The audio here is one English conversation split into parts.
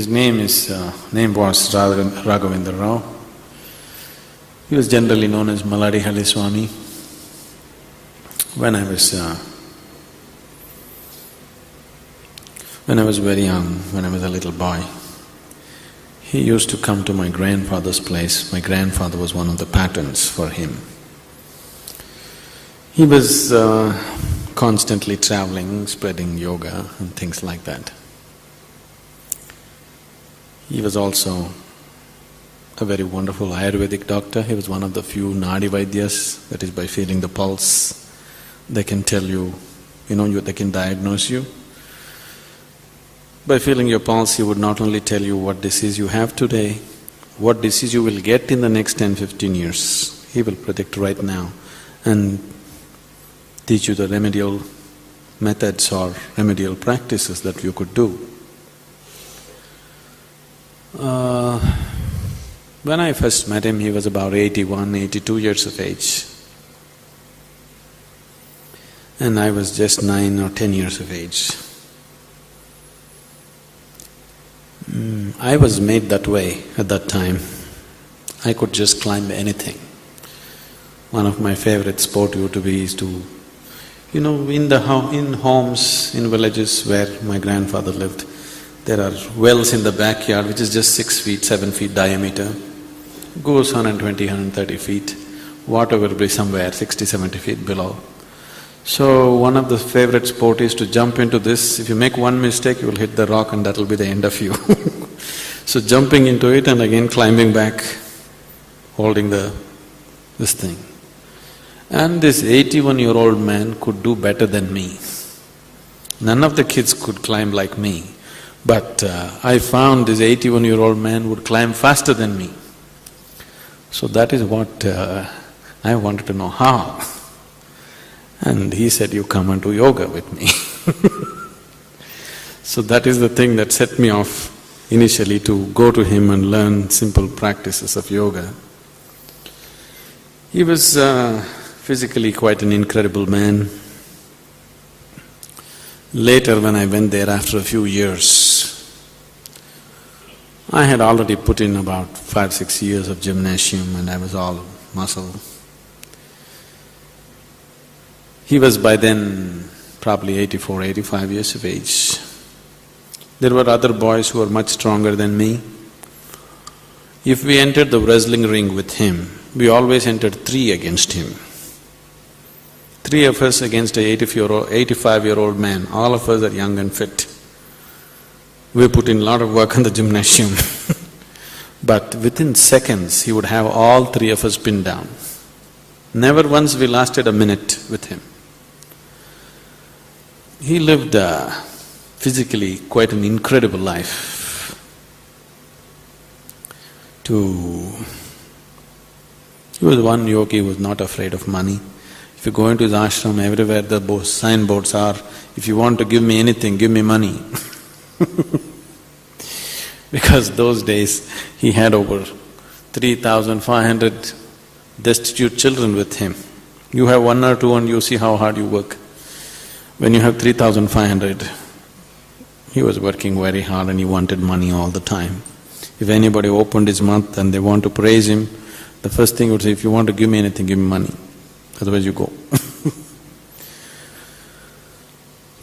Name was Raghavendra Rao. He was generally known as Maladi Halli Swami. When I was very young, when I was a little boy, he used to come to my grandfather's place. My grandfather was one of the patrons for him. He was constantly traveling, spreading yoga and things like that. He was also a very wonderful Ayurvedic doctor. He was one of the few Nadi Vaidyas, that is, by feeling the pulse, they can tell you, they can diagnose you. By feeling your pulse, he would not only tell you what disease you have today, what disease you will get in the next 10-15 years. He will predict right now and teach you the remedial methods or remedial practices that you could do. When I first met him, he was about 81, 82 years of age. And I was just 9 or 10 years of age. I was made that way at that time. I could just climb anything. One of my favorite sport used to be is to… in homes, in villages where my grandfather lived, there are wells in the backyard which is just 6 feet, 7 feet diameter, goes 120, 130 feet, water will be somewhere 60, 70 feet below. So one of the favorite sport is to jump into this. If you make one mistake, you will hit the rock and that will be the end of you. So jumping into it and again climbing back, holding this thing. And this 81-year-old man could do better than me. None of the kids could climb like me. But I found this 81-year-old man would climb faster than me. So that is what I wanted to know, how? And he said, you come and do yoga with me. So that is the thing that set me off initially to go to him and learn simple practices of yoga. He was physically quite an incredible man. Later when I went there after a few years, I had already put in about 5-6 years of gymnasium and I was all muscle. He was by then probably 84, 85 years of age. There were other boys who were much stronger than me. If we entered the wrestling ring with him, we always entered 3 against him. 3 of us against a 85-year-old man, all of us are young and fit. We put in a lot of work on the gymnasium. But within seconds, he would have all 3 of us pinned down. Never once we lasted a minute with him. He lived physically quite an incredible life. He was one yogi who was not afraid of money. If you go into his ashram, everywhere the signboards are, if you want to give me anything, give me money. Because those days he had over 3,500 destitute children with him. You have 1 or 2 and you see how hard you work. When you have 3,500, he was working very hard and he wanted money all the time. If anybody opened his mouth and they want to praise him, the first thing he would say, if you want to give me anything, give me money, otherwise you go.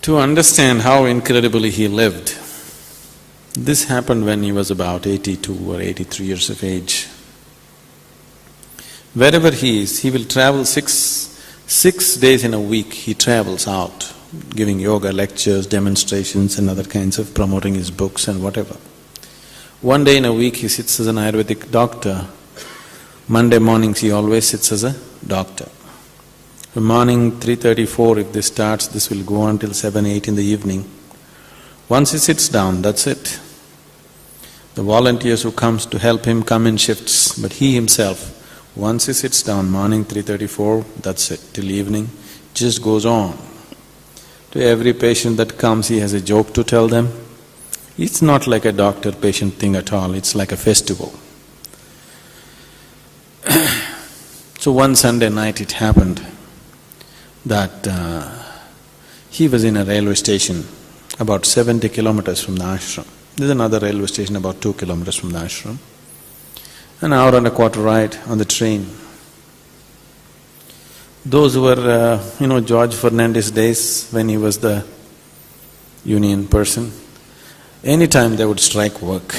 To understand how incredibly he lived, this happened when he was about 82 or 83 years of age. Wherever he is, he will travel six days in a week, he travels out, giving yoga lectures, demonstrations and other kinds of promoting his books and whatever. One day in a week he sits as an Ayurvedic doctor. Monday mornings he always sits as a doctor. The morning 3:34, if this starts, this will go on till 7, 8 in the evening. Once he sits down, that's it. The volunteers who comes to help him come in shifts, but he himself, once he sits down, morning 3:34, that's it, till evening, just goes on. To every patient that comes, he has a joke to tell them. It's not like a doctor-patient thing at all, it's like a festival. So one Sunday night it happened that he was in a railway station about 70 kilometers from the ashram. There's another railway station about 2 kilometers from the ashram. An hour and a quarter ride on the train. Those who were, George Fernandez days, when he was the union person, anytime they would strike work.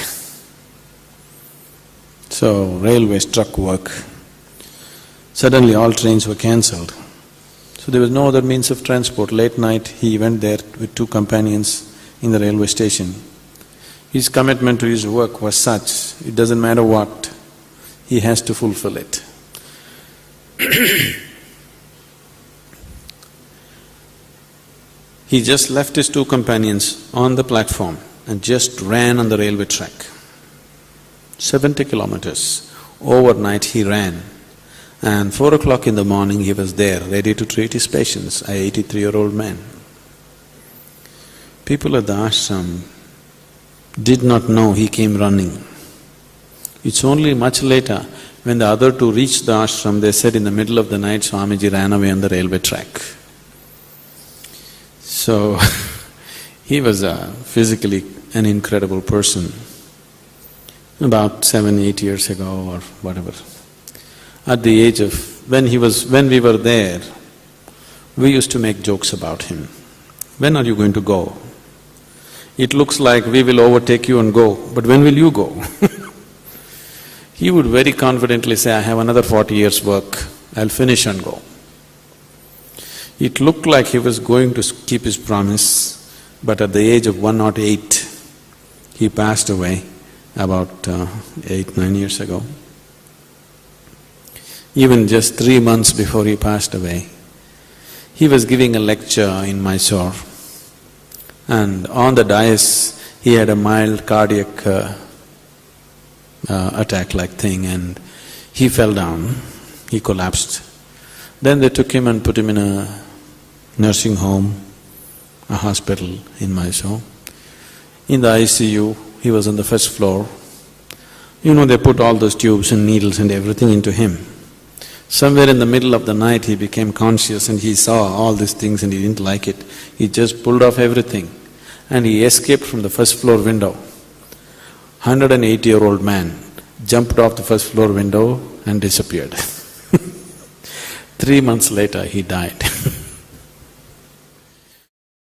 So, railway struck work. Suddenly all trains were cancelled. So there was no other means of transport. Late night, he went there with 2 companions in the railway station. His commitment to his work was such, it doesn't matter what, he has to fulfill it. He just left his 2 companions on the platform and just ran on the railway track. 70 kilometers. Overnight he ran. And 4 o'clock in the morning he was there, ready to treat his patients, an 83-year-old man. People at the ashram did not know he came running. It's only much later, when the other 2 reached the ashram, they said in the middle of the night, Swamiji ran away on the railway track. So, he was physically an incredible person. About 7-8 years ago or whatever, at the age of… when we were there, we used to make jokes about him. When are you going to go? It looks like we will overtake you and go, but when will you go? He would very confidently say, I have another 40 years' work, I'll finish and go. It looked like he was going to keep his promise, but at the age of 108, he passed away about 8-9 years ago. Even just 3 months before he passed away, he was giving a lecture in Mysore, and on the dais he had a mild cardiac attack-like thing, and he fell down, he collapsed. Then they took him and put him in a nursing home, a hospital in Mysore. In the ICU, he was on the first floor. They put all those tubes and needles and everything into him. Somewhere in the middle of the night, he became conscious and he saw all these things and he didn't like it. He just pulled off everything and he escaped from the first floor window. 180-year-old man jumped off the first floor window and disappeared. 3 months later, he died.